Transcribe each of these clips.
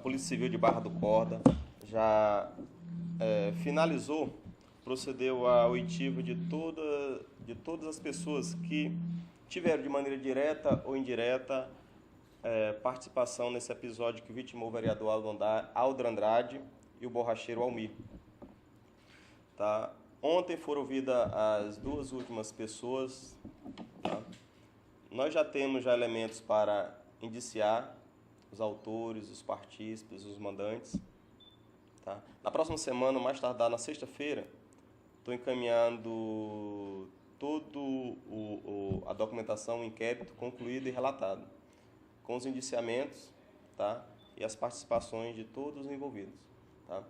Polícia Civil de Barra do Corda já finalizou, procedeu à oitiva de todas as pessoas que tiveram de maneira direta ou indireta participação nesse episódio que vitimou o vereador Aldo Andrade e o borracheiro Almir. Tá? Ontem foram ouvidas as duas últimas pessoas. Tá? Nós já temos elementos para indiciar os autores, os partícipes, os mandantes. Tá? Na próxima semana, mais tardar na sexta-feira, estou encaminhando toda a documentação, o inquérito concluído e relatado, com os indiciamentos, tá? E as participações de todos os envolvidos. Tá?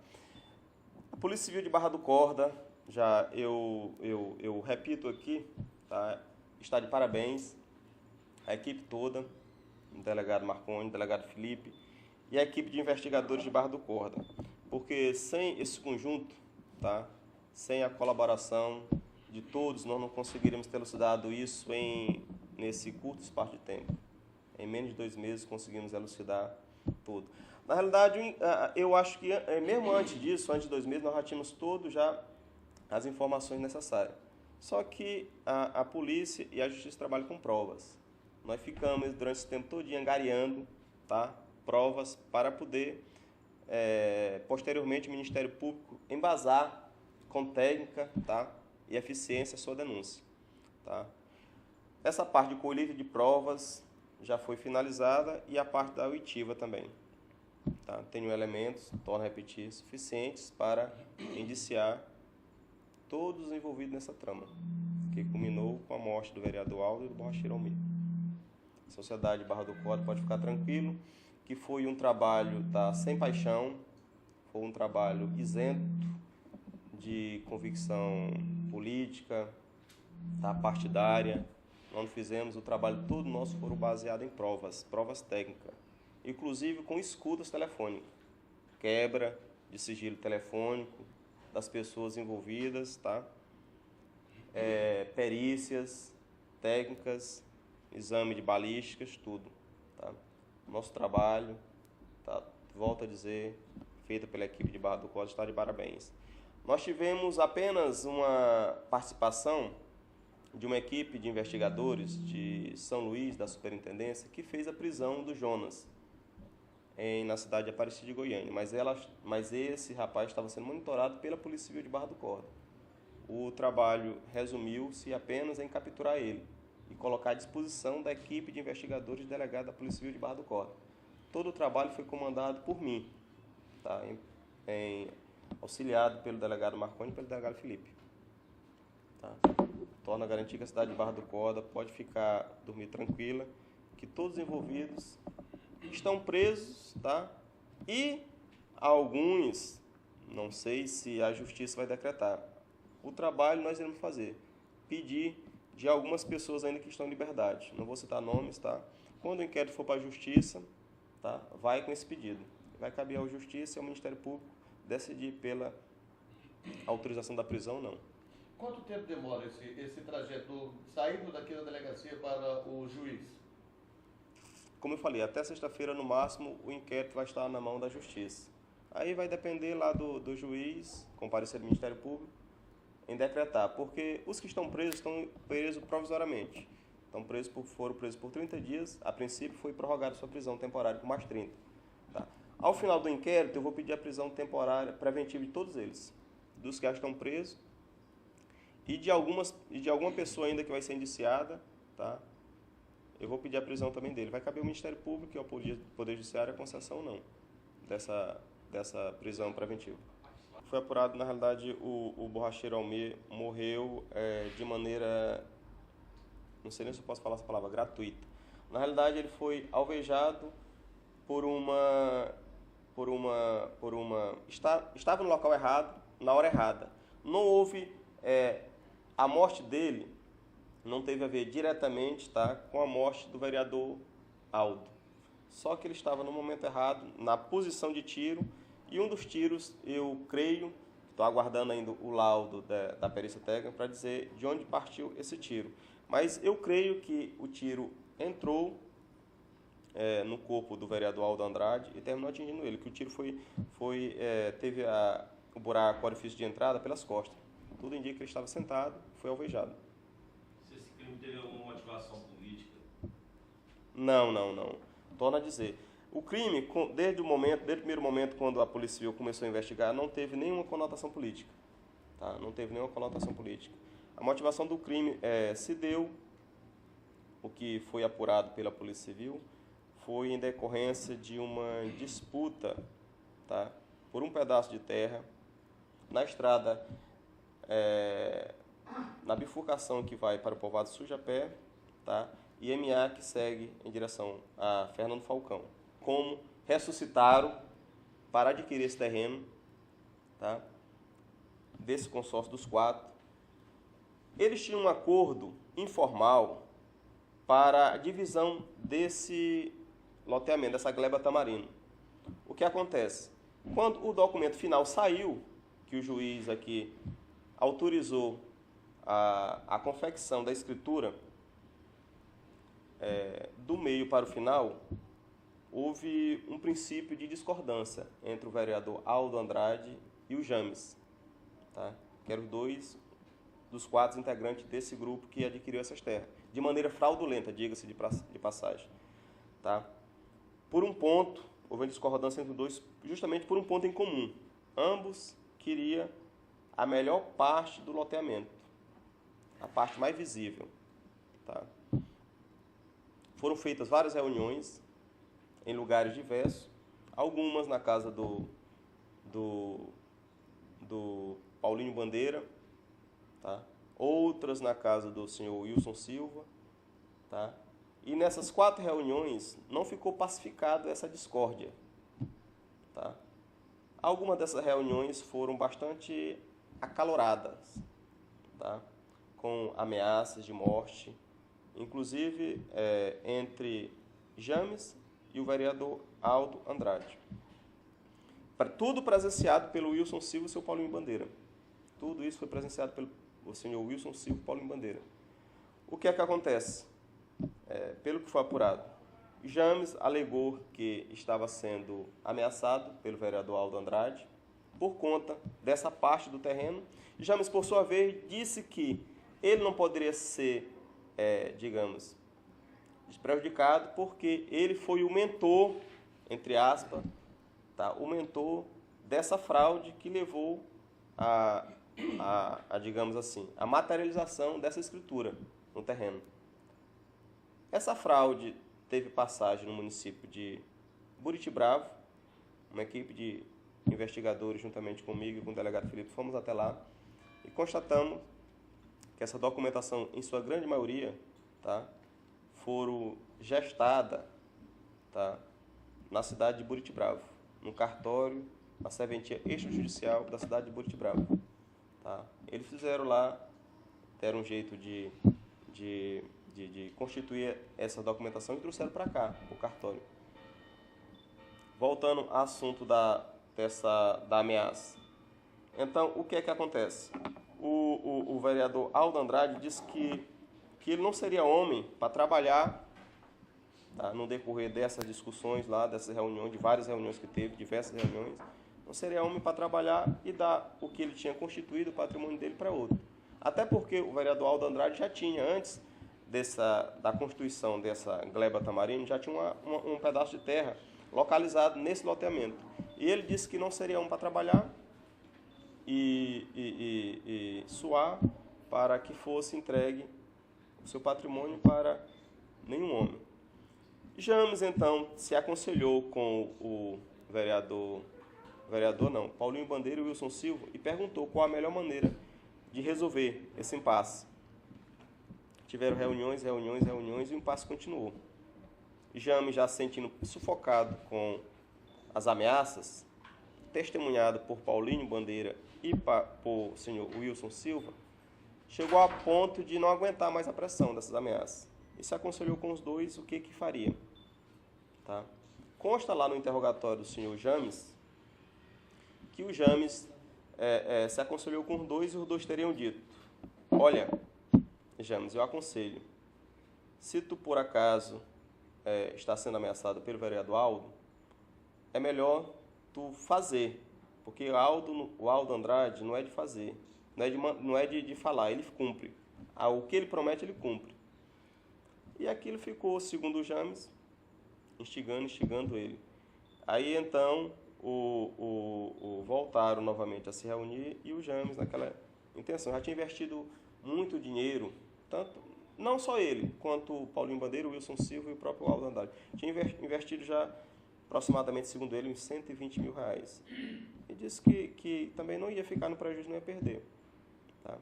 A Polícia Civil de Barra do Corda, já eu repito aqui, tá? Está de parabéns a equipe toda, o delegado Marconi, o delegado Felipe e a equipe de investigadores de Barra do Corda, porque sem esse conjunto, tá? Sem a colaboração de todos, nós não conseguiríamos ter elucidado isso nesse curto espaço de tempo. Em menos de 2 meses conseguimos elucidar tudo. Na realidade, eu acho que mesmo antes disso, antes de 2 meses, nós já tínhamos já as informações necessárias. Só que a polícia e a justiça trabalham com provas. Nós ficamos durante esse tempo todo angariando, tá, provas para poder, posteriormente, o Ministério Público embasar com técnica, tá, e eficiência a sua denúncia. Tá? Essa parte de colheita de provas já foi finalizada e a parte da oitiva também. Tá? Tenho elementos, torno a repetir, suficientes para indiciar todos os envolvidos nessa trama, que culminou com a morte do vereador Aldo e do borracheiro Almir. A sociedade Barra do Corda pode ficar tranquilo, que foi um trabalho, tá, sem paixão, foi um trabalho isento de convicção política, tá, partidária. Nós fizemos o trabalho todo nosso, foram baseado em provas técnicas, inclusive com escutas telefônicas, quebra de sigilo telefônico das pessoas envolvidas, tá? Perícias técnicas, exame de balísticas, tudo. Tá? Nosso trabalho, tá, volto a dizer, feito pela equipe de Barra do Corda, está de parabéns. Nós tivemos apenas uma participação de uma equipe de investigadores de São Luís, da Superintendência, que fez a prisão do Jonas na cidade de Aparecida de Goiânia. Mas esse rapaz estava sendo monitorado pela Polícia Civil de Barra do Corda. O trabalho resumiu-se apenas em capturar ele e colocar à disposição da equipe de investigadores delegada da Polícia Civil de Barra do Corda. Todo o trabalho foi comandado por mim, tá? Auxiliado pelo delegado Marconi e pelo delegado Felipe. Tá? Torna a garantir que a cidade de Barra do Corda pode dormir tranquila, que todos os envolvidos estão presos, tá? E alguns, não sei se a justiça vai decretar. O trabalho nós iremos fazer, pedir de algumas pessoas ainda que estão em liberdade. Não vou citar nomes, tá? Quando o inquérito for para a justiça, tá? Vai com esse pedido. Vai caber à justiça e ao Ministério Público decidir pela autorização da prisão ou não. Quanto tempo demora esse trajeto saindo daqui da delegacia para o juiz? Como eu falei, até sexta-feira, no máximo, o inquérito vai estar na mão da Justiça. Aí vai depender lá do juiz, com parecer do Ministério Público, em decretar, porque os que estão presos provisoriamente. Foram presos por 30 dias, a princípio foi prorrogada sua prisão temporária por mais 30. Tá? Ao final do inquérito, eu vou pedir a prisão temporária preventiva de todos eles, dos que já estão presos, e de alguma pessoa ainda que vai ser indiciada, tá? Eu vou pedir a prisão também dele. Vai caber ao Ministério Público e ao Poder Judiciário a concessão ou não dessa prisão preventiva. Foi apurado, na realidade, o borracheiro Almir morreu de maneira, não sei nem se eu posso falar essa palavra, gratuita. Na realidade, ele foi alvejado estava no local errado, na hora errada. Não houve, a morte dele não teve a ver diretamente, tá, com a morte do vereador Aldo. Só que ele estava no momento errado, na posição de tiro, e um dos tiros, eu creio, estou aguardando ainda o laudo da perícia técnica para dizer de onde partiu esse tiro. Mas eu creio que o tiro entrou no corpo do vereador Aldo Andrade e terminou atingindo ele, que o tiro teve o buraco, o orifício de entrada pelas costas. Tudo indica que ele estava sentado, foi alvejado. Se esse crime teve alguma motivação política? Não. Torno a dizer. O crime, desde o primeiro momento, quando a Polícia Civil começou a investigar, não teve nenhuma conotação política. Tá? Não teve nenhuma conotação política. A motivação do crime se deu, o que foi apurado pela Polícia Civil, foi em decorrência de uma disputa, tá, por um pedaço de terra na estrada, na bifurcação que vai para o povoado Sujapé, tá, e MA que segue em direção a Fernando Falcão. Como ressuscitaram para adquirir esse terreno, tá, desse consórcio dos 4. Eles tinham um acordo informal para a divisão desse loteamento, dessa gleba tamarino. O que acontece? Quando o documento final saiu, que o juiz aqui autorizou a confecção da escritura do meio para o final, houve um princípio de discordância entre o vereador Aldo Andrade e o James, tá? Que eram 2 dos 4 integrantes desse grupo que adquiriu essas terras, de maneira fraudulenta, diga-se de passagem. Tá? Por um ponto, houve uma discordância entre os 2, justamente por um ponto em comum. Ambos queriam a melhor parte do loteamento, a parte mais visível. Tá? Foram feitas várias reuniões em lugares diversos, algumas na casa do Paulinho Bandeira, tá? Outras na casa do senhor Wilson Silva. Tá? E nessas 4 reuniões não ficou pacificado essa discórdia. Tá? Algumas dessas reuniões foram bastante acaloradas, tá? Com ameaças de morte, inclusive entre James e o vereador Aldo Andrade. Tudo presenciado pelo Wilson Silva e seu Paulinho Bandeira. Tudo isso foi presenciado pelo senhor Wilson Silva e Paulinho Bandeira. O que é que acontece? Pelo que foi apurado, James alegou que estava sendo ameaçado pelo vereador Aldo Andrade por conta dessa parte do terreno. James, por sua vez, disse que ele não poderia ser, digamos, prejudicado porque ele foi o mentor, entre aspas, tá, o mentor dessa fraude que levou digamos assim, a materialização dessa escritura no terreno. Essa fraude teve passagem no município de Buritibravo. Uma equipe de investigadores, juntamente comigo e com o delegado Felipe, fomos até lá e constatamos que essa documentação, em sua grande maioria, tá, foram gestada, tá, na cidade de Buritibravo, no cartório, na serventia extrajudicial da cidade de Buritibravo. Tá? Eles fizeram lá, deram um jeito de constituir essa documentação e trouxeram para cá, o cartório. Voltando ao assunto da ameaça. Então, o que é que acontece? O vereador Aldo Andrade disse que ele não seria homem para trabalhar, tá, no decorrer dessas discussões lá, dessas reuniões, de várias reuniões que teve, diversas reuniões, não seria homem para trabalhar e dar o que ele tinha constituído, o patrimônio dele, para outro. Até porque o vereador Aldo Andrade já tinha, antes da constituição dessa gleba tamarino, já tinha um pedaço de terra localizado nesse loteamento. E ele disse que não seria homem para trabalhar e suar para que fosse entregue o seu patrimônio para nenhum homem. James, então, se aconselhou com o Paulinho Bandeira e Wilson Silva, e perguntou qual a melhor maneira de resolver esse impasse. Tiveram reuniões, e o impasse continuou. James, já se sentindo sufocado com as ameaças, testemunhado por Paulinho Bandeira e por senhor Wilson Silva, chegou a ponto de não aguentar mais a pressão dessas ameaças. E se aconselhou com os dois o que faria. Tá? Consta lá no interrogatório do senhor James que o James se aconselhou com os dois e os dois teriam dito: olha, James, eu aconselho, se tu por acaso está sendo ameaçado pelo vereador Aldo, é melhor tu fazer, porque o Aldo Andrade não é de fazer, não é de falar, ele cumpre. O que ele promete, ele cumpre. E aquilo ficou, segundo o James, instigando ele. Aí então voltaram novamente a se reunir e o James, naquela intenção, já tinha investido muito dinheiro, tanto não só ele, quanto o Paulinho Bandeira, o Wilson Silva e o próprio Aldo Andrade. Tinha investido já aproximadamente, segundo ele, uns 120 mil reais. E disse que também não ia ficar no prejuízo, não ia perder. Tá?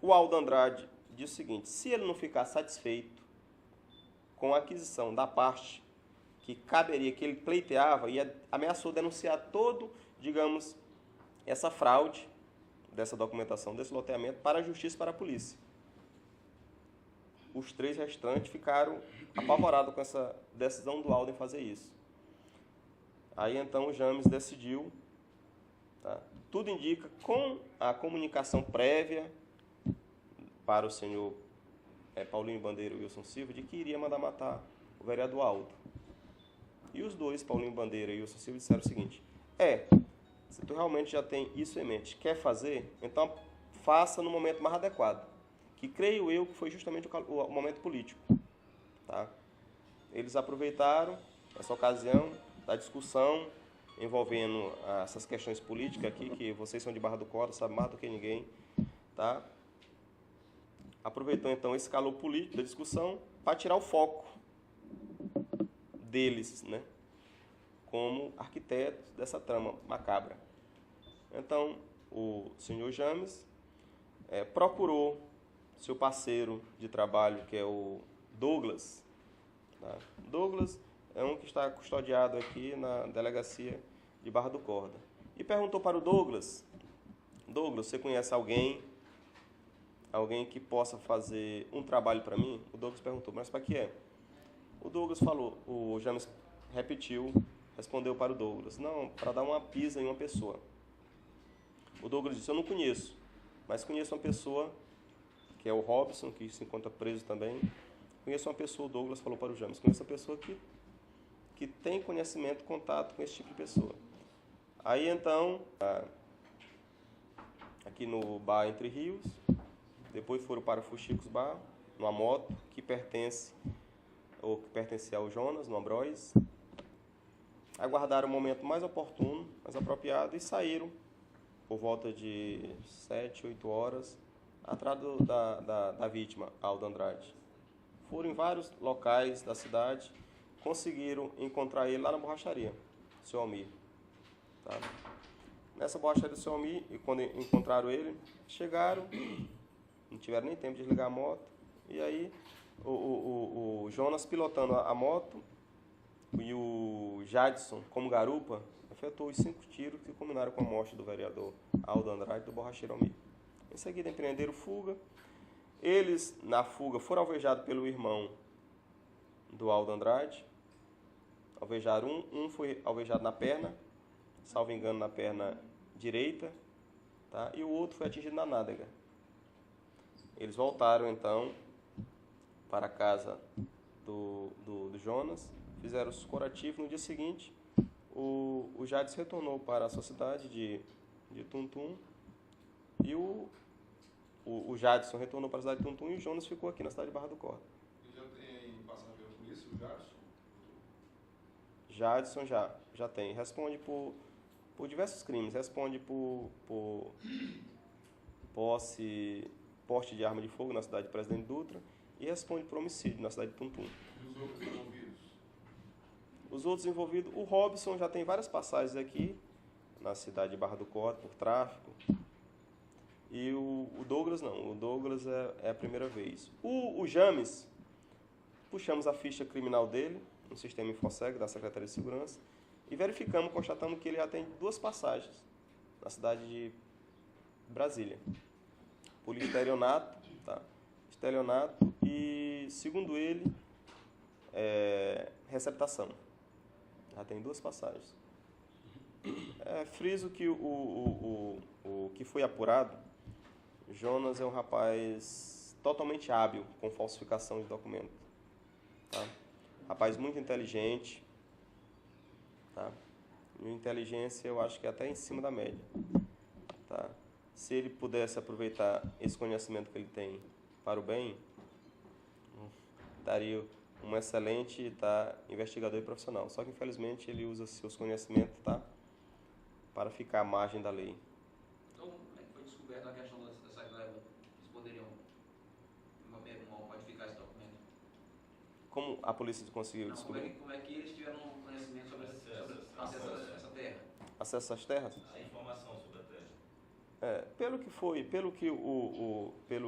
O Aldo Andrade disse o seguinte: se ele não ficar satisfeito com a aquisição da parte que caberia, que ele pleiteava, e ameaçou denunciar digamos, essa fraude dessa documentação, desse loteamento, para a justiça e para a polícia. Os 3 restantes ficaram apavorados com essa decisão do Aldo em fazer isso. Aí então o James decidiu, tá? Tudo indica, com a comunicação prévia para o senhor Paulinho Bandeira e Wilson Silva, de que iria mandar matar o vereador Aldo. E os dois, Paulinho Bandeira e Wilson Silva, disseram o seguinte: se tu realmente já tem isso em mente, quer fazer, então faça no momento mais adequado, que creio eu que foi justamente o momento político. Tá? Eles aproveitaram essa ocasião da discussão envolvendo essas questões políticas aqui, que vocês são de Barra do Corda, sabem mais do que ninguém. Tá? Aproveitou então esse calor político da discussão para tirar o foco deles, né, como arquitetos dessa trama macabra. Então, o senhor James procurou seu parceiro de trabalho, que é o Douglas. Tá? Douglas é um que está custodiado aqui na delegacia de Barra do Corda. E perguntou para o Douglas: Douglas, você conhece alguém que possa fazer um trabalho para mim? O Douglas perguntou: mas para que é? O Douglas falou, o James respondeu para o Douglas: não, para dar uma pisa em uma pessoa. O Douglas disse: eu não conheço, mas conheço uma pessoa, que é o Robson, que se encontra preso também. Conheço uma pessoa, o Douglas falou para o James, conheço uma pessoa que tem conhecimento, contato com esse tipo de pessoa. Aí então, aqui no bar Entre Rios, depois foram para o Fuxicos Bar, numa moto que pertencia ao Jonas, no Ambróis. Aguardaram o momento mais oportuno, mais apropriado, e saíram por volta de 7, 8 horas, atrás da vítima, Aldo Andrade. Foram em vários locais da cidade, conseguiram encontrar ele lá na borracharia, seu Almir. Tá? Nessa borracharia do seu Almir, e quando encontraram ele, chegaram, não tiveram nem tempo de desligar a moto, e aí o Jonas pilotando a moto e o Jadson como garupa efetuou os 5 tiros que culminaram com a morte do vereador Aldo Andrade do borracheiro Almir. Em seguida empreenderam fuga. Eles, na fuga, foram alvejados pelo irmão do Aldo Andrade. Alvejaram um foi alvejado na perna, salvo engano na perna direita, tá? E o outro foi atingido na nádega. Eles voltaram então para a casa do Jonas, fizeram os curativos. No dia seguinte, o Jades retornou para a sua cidade de Tuntum, e o Jadson retornou para a cidade de Tuntum, e o Jonas ficou aqui na cidade de Barra do Corda. E já tem passado pela polícia, o Jadson? Jadson já tem. Responde por diversos crimes. Responde por porte de arma de fogo na cidade de Presidente Dutra, e responde por homicídio na cidade de Tuntum. E os outros envolvidos? Os outros envolvidos, o Robson já tem várias passagens aqui na cidade de Barra do Corda por tráfico. E o Douglas não, o Douglas é a primeira vez. O James, puxamos a ficha criminal dele no sistema Infoseg da Secretaria de Segurança e verificamos, constatamos que ele já tem 2 passagens na cidade de Brasília. Por estelionato, tá? Estelionato e, segundo ele, receptação. Já tem 2 passagens. Friso que o que foi apurado, Jonas é um rapaz totalmente hábil com falsificação de documento. Tá? Rapaz muito inteligente, tá? E inteligência eu acho que é até em cima da média, tá? Se ele pudesse aproveitar esse conhecimento que ele tem para o bem, daria um excelente, tá, investigador e profissional. Só que infelizmente ele usa seus conhecimentos, tá, para ficar à margem da lei. Então, como é que foi descoberta a questão dessa gleba? Eles poderiam modificar esse documento? Como a polícia conseguiu Não, descobrir? como é que eles tiveram conhecimento sobre acesso a essa terra? Acesso às terras? A informação sobre a terra. Pelo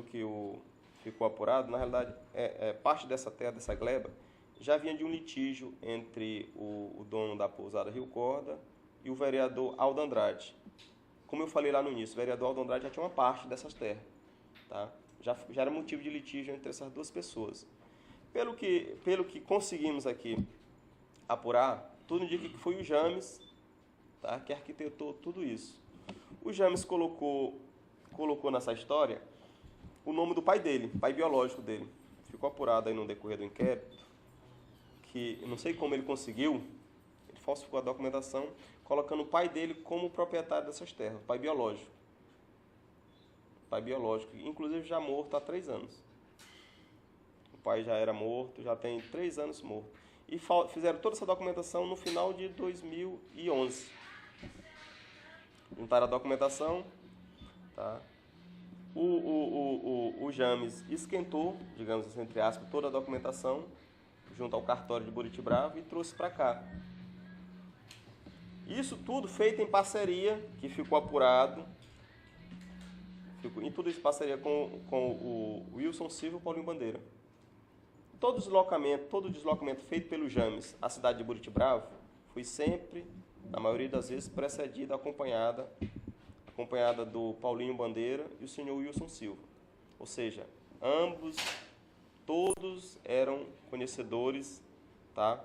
que ficou apurado, na realidade, parte dessa terra, dessa gleba, já vinha de um litígio entre o dono da pousada Rio Corda e o vereador Aldo Andrade. Como eu falei lá no início, o vereador Aldo Andrade já tinha uma parte dessas terras, tá? Já era motivo de litígio entre essas duas pessoas. Pelo que conseguimos aqui apurar, tudo indica que foi o James, tá, que arquitetou tudo isso. O James colocou nessa história o nome do pai dele, pai biológico dele. Ficou apurado aí no decorrer do inquérito, que eu não sei como ele conseguiu, ele falsificou a documentação, colocando o pai dele como proprietário dessas terras, pai biológico. Pai biológico, inclusive já morto há 3 anos. O pai já era morto, já tem 3 anos morto. E fizeram toda essa documentação no final de 2011. Juntaram a documentação, tá? O James esquentou, digamos assim, entre aspas, toda a documentação junto ao cartório de Buritibrava e trouxe para cá. Isso tudo feito em parceria, que ficou apurado, em tudo isso em parceria com o Wilson Silva e o Paulinho Bandeira. Todo deslocamento feito pelo James à cidade de Buritibrava foi sempre, na maioria das vezes, precedida, acompanhada do Paulinho Bandeira e o senhor Wilson Silva. Ou seja, todos eram conhecedores, tá,